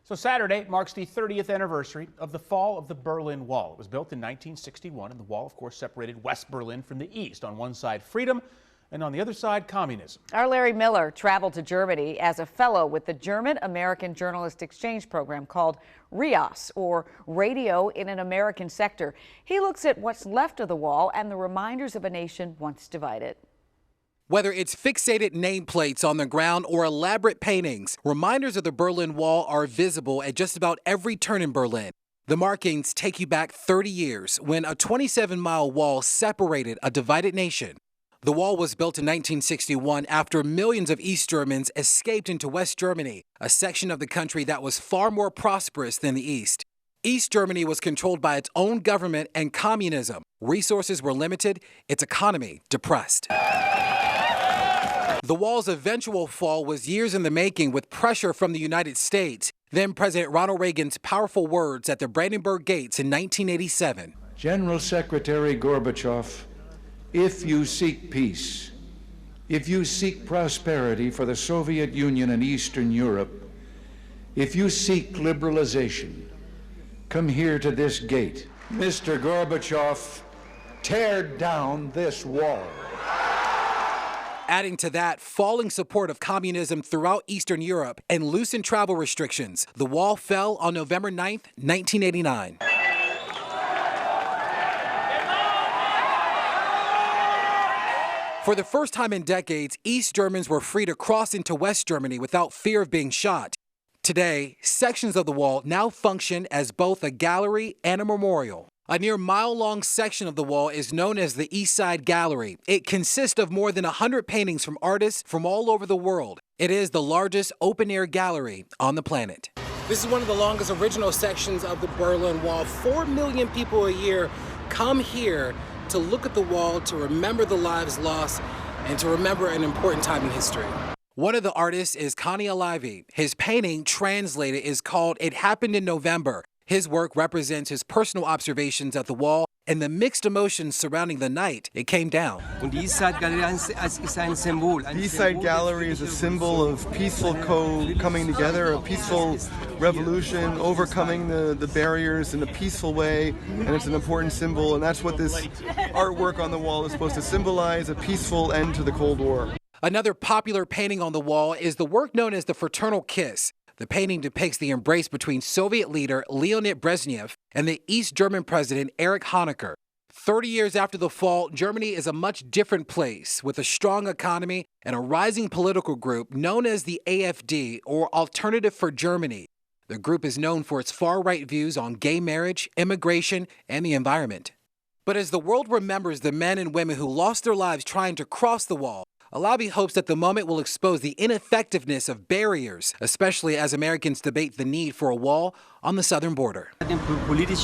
So Saturday marks the 30th anniversary of the fall of the Berlin Wall. It was built in 1961, and the wall, of course, separated West Berlin from the East. On one side, freedom, and on the other side, communism. Our Larry Miller traveled to Germany as a fellow with the German-American Journalist Exchange Program called RIAS, or Radio in an American Sector. He looks at what's left of the wall and the reminders of a nation once divided. Whether it's fixated nameplates on the ground or elaborate paintings, reminders of the Berlin Wall are visible at just about every turn in Berlin. The markings take you back 30 years when a 27-mile wall separated a divided nation. The wall was built in 1961 after millions of East Germans escaped into West Germany, a section of the country that was far more prosperous than the East. East Germany was controlled by its own government and communism. Resources were limited, its economy depressed. The wall's eventual fall was years in the making with pressure from the United States. Then President Ronald Reagan's powerful words at the Brandenburg Gates in 1987. General Secretary Gorbachev, if you seek peace, if you seek prosperity for the Soviet Union and Eastern Europe, if you seek liberalization, come here to this gate. Mr. Gorbachev, tear down this wall. Adding to that, falling support of communism throughout Eastern Europe and loosened travel restrictions, the wall fell on November 9th, 1989. For the first time in decades, East Germans were free to cross into West Germany without fear of being shot. Today, sections of the wall now function as both a gallery and a memorial. A near mile-long section of the wall is known as the East Side Gallery. It consists of more than 100 paintings from artists from all over the world. It is the largest open-air gallery on the planet. This is one of the longest original sections of the Berlin Wall. 4 million people a year come here to look at the wall, to remember the lives lost, and to remember an important time in history. One of the artists is Connie Alivi. His painting, translated, is called It Happened in November. His work represents his personal observations at the wall and the mixed emotions surrounding the night it came down. The East Side Gallery is a symbol of peaceful coming together, a peaceful revolution, overcoming the barriers in a peaceful way, and it's an important symbol, and that's what this artwork on the wall is supposed to symbolize, a peaceful end to the Cold War. Another popular painting on the wall is the work known as the Fraternal Kiss. The painting depicts the embrace between Soviet leader Leonid Brezhnev and the East German president Erich Honecker. 30 years after the fall, Germany is a much different place with a strong economy and a rising political group known as the AfD, or Alternative for Germany. The group is known for its far-right views on gay marriage, immigration, and the environment. But as the world remembers the men and women who lost their lives trying to cross the wall, Alabi hopes that the moment will expose the ineffectiveness of barriers, especially as Americans debate the need for a wall on the southern border. These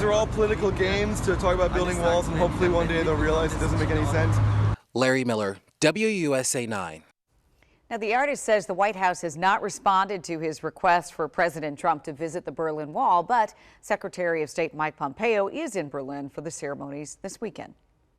are all political games to talk about building walls, and hopefully one day they'll realize it doesn't make any sense. Larry Miller, WUSA 9. Now, the artist says the White House has not responded to his request for President Trump to visit the Berlin Wall, but Secretary of State Mike Pompeo is in Berlin for the ceremonies this weekend.